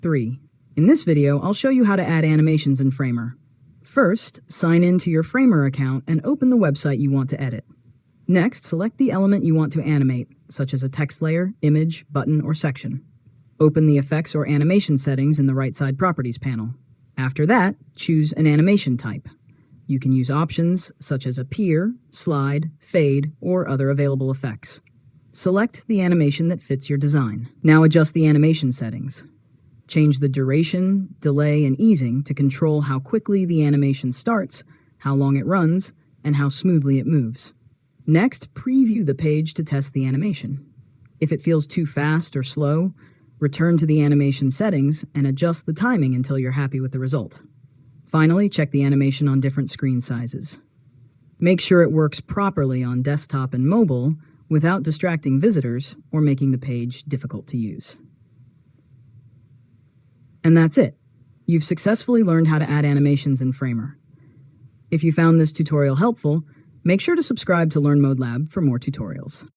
3. In this video, I'll show you how to add animations in Framer. First, sign in to your Framer account and open the website you want to edit. Next, select the element you want to animate, such as a text layer, image, button, or section. Open the Effects or Animation settings in the right side Properties panel. After that, choose an animation type. You can use options such as appear, slide, fade, or other available effects. Select the animation that fits your design. Now adjust the animation settings. Change the duration, delay, and easing to control how quickly the animation starts, how long it runs, and how smoothly it moves. Next, preview the page to test the animation. If it feels too fast or slow, return to the animation settings and adjust the timing until you're happy with the result. Finally, check the animation on different screen sizes. Make sure it works properly on desktop and mobile without distracting visitors or making the page difficult to use. And that's it. You've successfully learned how to add animations in Framer. If you found this tutorial helpful, make sure to subscribe to LearnModelab for more tutorials.